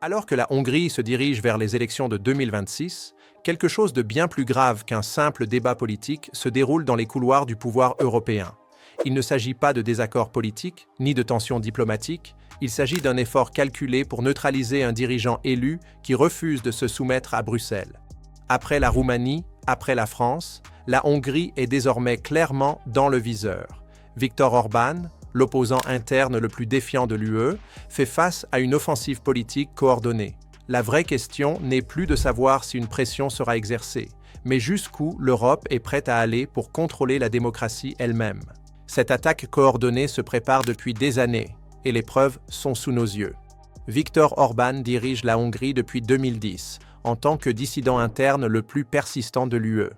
Alors que la Hongrie se dirige vers les élections de 2026, quelque chose de bien plus grave qu'un simple débat politique se déroule dans les couloirs du pouvoir européen. Il ne s'agit pas de désaccords politiques, ni de tensions diplomatiques, il s'agit d'un effort calculé pour neutraliser un dirigeant élu qui refuse de se soumettre à Bruxelles. Après la Roumanie, après la France, la Hongrie est désormais clairement dans le viseur. Viktor Orbán, l'opposant interne le plus défiant de l'UE, fait face à une offensive politique coordonnée. La vraie question n'est plus de savoir si une pression sera exercée, mais jusqu'où l'Europe est prête à aller pour contrôler la démocratie elle-même. Cette attaque coordonnée se prépare depuis des années, et les preuves sont sous nos yeux. Viktor Orbán dirige la Hongrie depuis 2010, en tant que dissident interne le plus persistant de l'UE.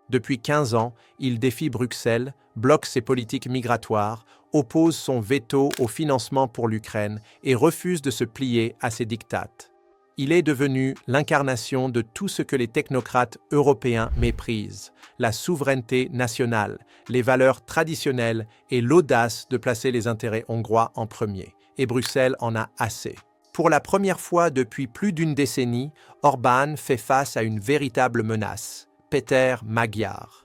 Depuis 15 ans, il défie Bruxelles, bloque ses politiques migratoires, oppose son veto au financement pour l'Ukraine et refuse de se plier à ses diktats. Il est devenu l'incarnation de tout ce que les technocrates européens méprisent, la souveraineté nationale, les valeurs traditionnelles et l'audace de placer les intérêts hongrois en premier. Et Bruxelles en a assez. Pour la première fois depuis plus d'une décennie, Orbán fait face à une véritable menace, Péter Magyar.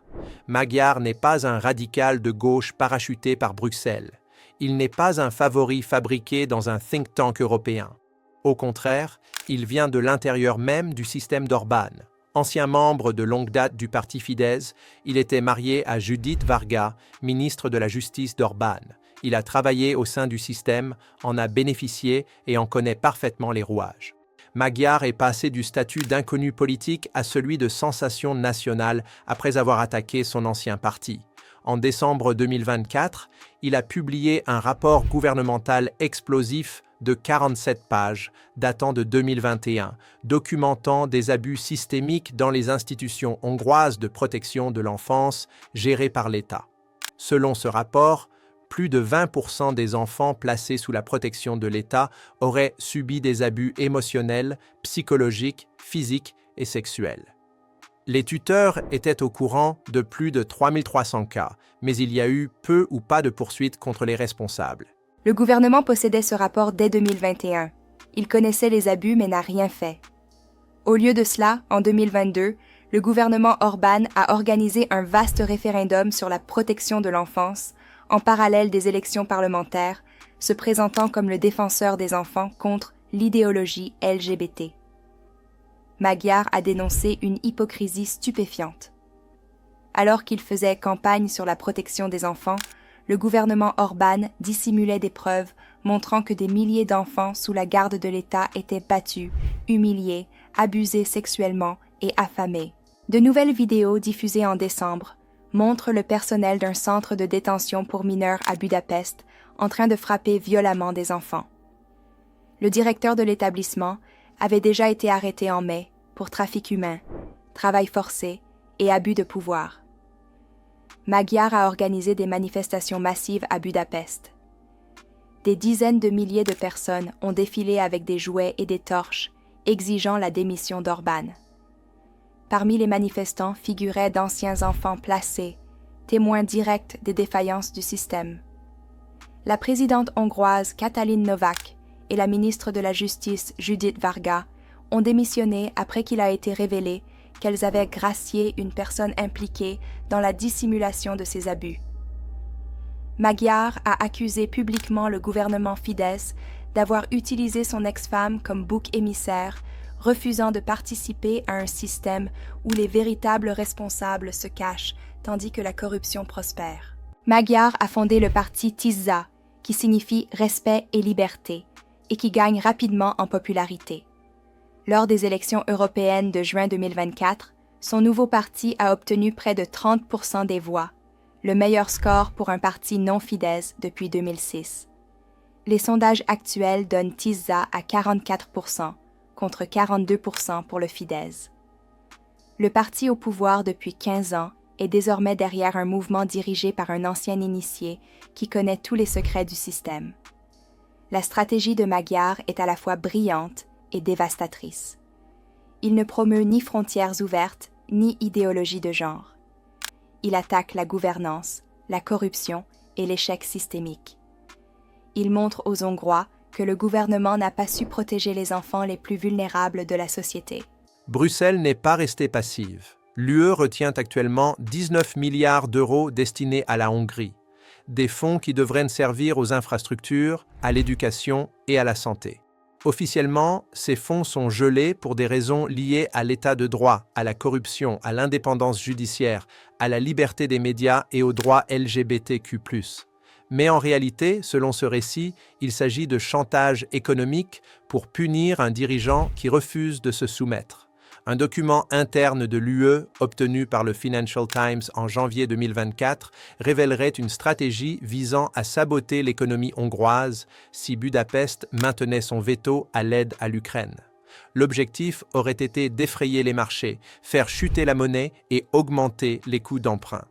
Magyar n'est pas un radical de gauche parachuté par Bruxelles. Il n'est pas un favori fabriqué dans un think tank européen. Au contraire, il vient de l'intérieur même du système d'Orbán. Ancien membre de longue date du parti Fidesz, il était marié à Judit Varga, ministre de la Justice d'Orbán. Il a travaillé au sein du système, en a bénéficié et en connaît parfaitement les rouages. Magyar est passé du statut d'inconnu politique à celui de sensation nationale après avoir attaqué son ancien parti. En décembre 2024, il a publié un rapport gouvernemental explosif de 47 pages, datant de 2021, documentant des abus systémiques dans les institutions hongroises de protection de l'enfance gérées par l'État. Selon ce rapport, plus de 20% des enfants placés sous la protection de l'État auraient subi des abus émotionnels, psychologiques, physiques et sexuels. Les tuteurs étaient au courant de plus de 3300 cas, mais il y a eu peu ou pas de poursuites contre les responsables. Le gouvernement possédait ce rapport dès 2021. Il connaissait les abus mais n'a rien fait. Au lieu de cela, en 2022, le gouvernement Orbán a organisé un vaste référendum sur la protection de l'enfance, en parallèle des élections parlementaires, se présentant comme le défenseur des enfants contre l'idéologie LGBT. Magyar a dénoncé une hypocrisie stupéfiante. Alors qu'il faisait campagne sur la protection des enfants, le gouvernement Orbán dissimulait des preuves montrant que des milliers d'enfants sous la garde de l'État étaient battus, humiliés, abusés sexuellement et affamés. De nouvelles vidéos diffusées en décembre montrent le personnel d'un centre de détention pour mineurs à Budapest en train de frapper violemment des enfants. Le directeur de l'établissement avait déjà été arrêté en mai pour trafic humain, travail forcé et abus de pouvoir. Magyar a organisé des manifestations massives à Budapest. Des dizaines de milliers de personnes ont défilé avec des jouets et des torches, exigeant la démission d'Orbán. Parmi les manifestants figuraient d'anciens enfants placés, témoins directs des défaillances du système. La présidente hongroise Katalin Novák et la ministre de la Justice Judit Varga ont démissionné après qu'il a été révélé qu'elles avaient gracié une personne impliquée dans la dissimulation de ces abus. Magyar a accusé publiquement le gouvernement Fidesz d'avoir utilisé son ex-femme comme bouc émissaire, refusant de participer à un système où les véritables responsables se cachent tandis que la corruption prospère. Magyar a fondé le parti Tisza, qui signifie respect et liberté, et qui gagne rapidement en popularité. Lors des élections européennes de juin 2024, son nouveau parti a obtenu près de 30% des voix, le meilleur score pour un parti non Fidesz depuis 2006. Les sondages actuels donnent Tisza à 44%, contre 42% pour le Fidesz. Le parti au pouvoir depuis 15 ans est désormais derrière un mouvement dirigé par un ancien initié qui connaît tous les secrets du système. La stratégie de Magyar est à la fois brillante et dévastatrice. Il ne promeut ni frontières ouvertes, ni idéologie de genre. Il attaque la gouvernance, la corruption et l'échec systémique. Il montre aux Hongrois que le gouvernement n'a pas su protéger les enfants les plus vulnérables de la société. Bruxelles n'est pas restée passive. L'UE retient actuellement 19 milliards d'euros destinés à la Hongrie, des fonds qui devraient servir aux infrastructures, à l'éducation et à la santé. Officiellement, ces fonds sont gelés pour des raisons liées à l'état de droit, à la corruption, à l'indépendance judiciaire, à la liberté des médias et aux droits LGBTQ+. Mais en réalité, selon ce récit, il s'agit de chantage économique pour punir un dirigeant qui refuse de se soumettre. Un document interne de l'UE, obtenu par le Financial Times en janvier 2024, révélerait une stratégie visant à saboter l'économie hongroise si Budapest maintenait son veto à l'aide à l'Ukraine. L'objectif aurait été d'effrayer les marchés, faire chuter la monnaie et augmenter les coûts d'emprunt.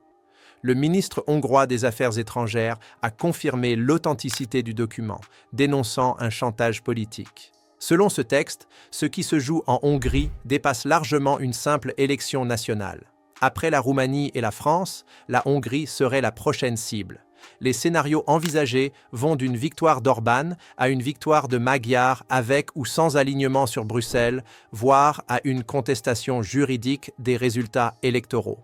Le ministre hongrois des Affaires étrangères a confirmé l'authenticité du document, dénonçant un chantage politique. Selon ce texte, ce qui se joue en Hongrie dépasse largement une simple élection nationale. Après la Roumanie et la France, la Hongrie serait la prochaine cible. Les scénarios envisagés vont d'une victoire d'Orbán à une victoire de Magyar avec ou sans alignement sur Bruxelles, voire à une contestation juridique des résultats électoraux.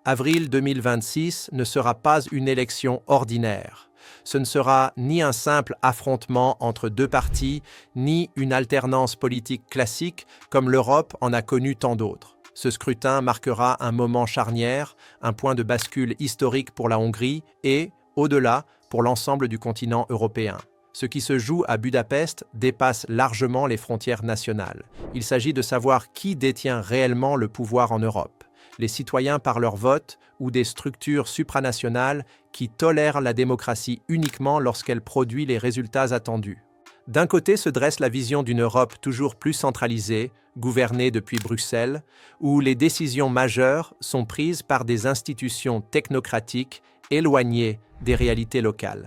Avril 2026 ne sera pas une élection ordinaire. Ce ne sera ni un simple affrontement entre deux partis, ni une alternance politique classique comme l'Europe en a connu tant d'autres. Ce scrutin marquera un moment charnière, un point de bascule historique pour la Hongrie et, au-delà, pour l'ensemble du continent européen. Ce qui se joue à Budapest dépasse largement les frontières nationales. Il s'agit de savoir qui détient réellement le pouvoir en Europe. Les citoyens par leur vote ou des structures supranationales qui tolèrent la démocratie uniquement lorsqu'elle produit les résultats attendus. D'un côté se dresse la vision d'une Europe toujours plus centralisée, gouvernée depuis Bruxelles, où les décisions majeures sont prises par des institutions technocratiques éloignées des réalités locales.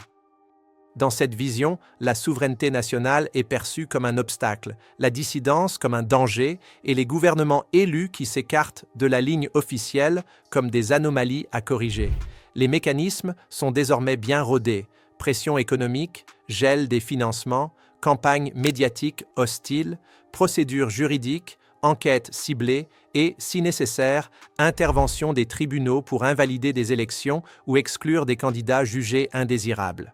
Dans cette vision, la souveraineté nationale est perçue comme un obstacle, la dissidence comme un danger et les gouvernements élus qui s'écartent de la ligne officielle comme des anomalies à corriger. Les mécanismes sont désormais bien rodés, pression économique, gel des financements, campagne médiatique hostile, procédures juridiques, enquêtes ciblées et, si nécessaire, intervention des tribunaux pour invalider des élections ou exclure des candidats jugés indésirables.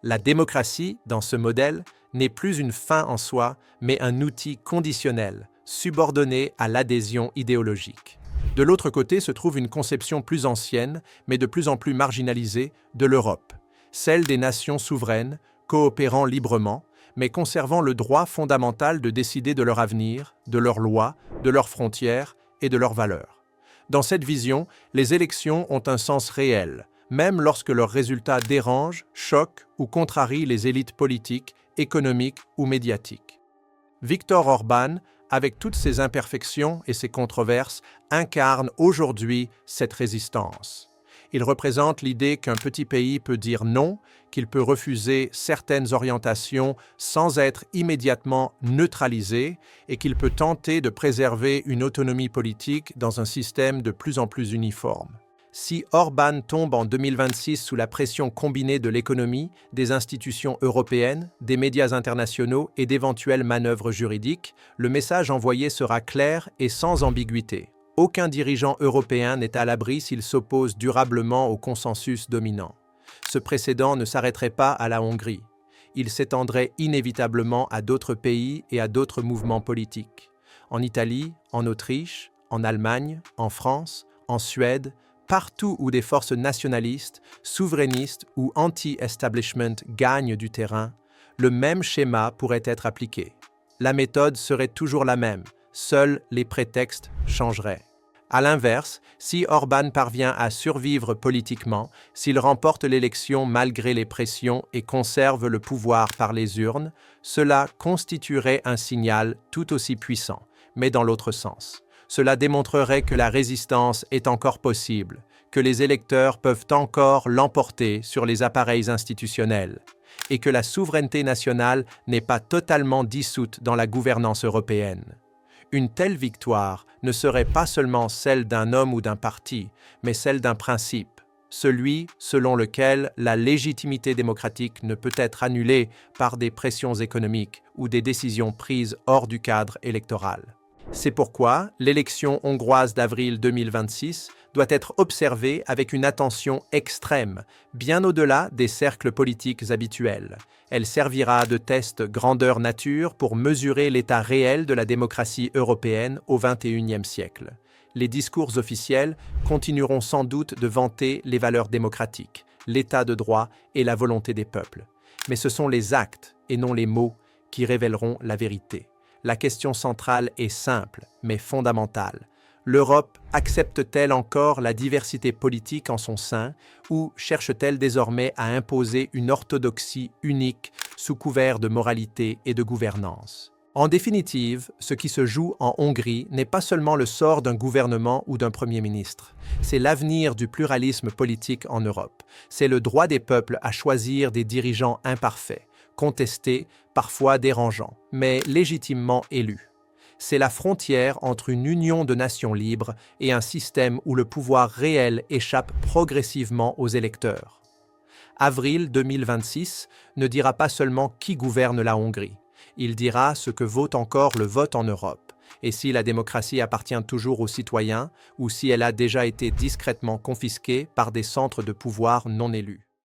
La démocratie, dans ce modèle, n'est plus une fin en soi, mais un outil conditionnel, subordonné à l'adhésion idéologique. De l'autre côté se trouve une conception plus ancienne, mais de plus en plus marginalisée, de l'Europe, celle des nations souveraines, coopérant librement, mais conservant le droit fondamental de décider de leur avenir, de leurs lois, de leurs frontières et de leurs valeurs. Dans cette vision, les élections ont un sens réel, même lorsque leurs résultats dérangent, choquent ou contrarient les élites politiques, économiques ou médiatiques. Viktor Orbán, avec toutes ses imperfections et ses controverses, incarne aujourd'hui cette résistance. Il représente l'idée qu'un petit pays peut dire non, qu'il peut refuser certaines orientations sans être immédiatement neutralisé et qu'il peut tenter de préserver une autonomie politique dans un système de plus en plus uniforme. Si Orbán tombe en 2026 sous la pression combinée de l'économie, des institutions européennes, des médias internationaux et d'éventuelles manœuvres juridiques, le message envoyé sera clair et sans ambiguïté. Aucun dirigeant européen n'est à l'abri s'il s'oppose durablement au consensus dominant. Ce précédent ne s'arrêterait pas à la Hongrie. Il s'étendrait inévitablement à d'autres pays et à d'autres mouvements politiques. En Italie, en Autriche, en Allemagne, en France, en Suède, partout où des forces nationalistes, souverainistes ou anti-establishment gagnent du terrain, le même schéma pourrait être appliqué. La méthode serait toujours la même, seuls les prétextes changeraient. À l'inverse, si Orbán parvient à survivre politiquement, s'il remporte l'élection malgré les pressions et conserve le pouvoir par les urnes, cela constituerait un signal tout aussi puissant, mais dans l'autre sens. Cela démontrerait que la résistance est encore possible, que les électeurs peuvent encore l'emporter sur les appareils institutionnels, et que la souveraineté nationale n'est pas totalement dissoute dans la gouvernance européenne. Une telle victoire ne serait pas seulement celle d'un homme ou d'un parti, mais celle d'un principe, celui selon lequel la légitimité démocratique ne peut être annulée par des pressions économiques ou des décisions prises hors du cadre électoral. C'est pourquoi l'élection hongroise d'avril 2026 doit être observée avec une attention extrême, bien au-delà des cercles politiques habituels. Elle servira de test grandeur nature pour mesurer l'état réel de la démocratie européenne au XXIe siècle. Les discours officiels continueront sans doute de vanter les valeurs démocratiques, l'état de droit et la volonté des peuples. Mais ce sont les actes et non les mots qui révéleront la vérité. La question centrale est simple, mais fondamentale. L'Europe accepte-t-elle encore la diversité politique en son sein ou cherche-t-elle désormais à imposer une orthodoxie unique sous couvert de moralité et de gouvernance? En définitive, ce qui se joue en Hongrie n'est pas seulement le sort d'un gouvernement ou d'un Premier ministre, c'est l'avenir du pluralisme politique en Europe. C'est le droit des peuples à choisir des dirigeants imparfaits, contestés, parfois dérangeants, mais légitimement élus. C'est la frontière entre une union de nations libres et un système où le pouvoir réel échappe progressivement aux électeurs. Avril 2026 ne dira pas seulement qui gouverne la Hongrie, il dira ce que vaut encore le vote en Europe, et si la démocratie appartient toujours aux citoyens ou si elle a déjà été discrètement confisquée par des centres de pouvoir non élus.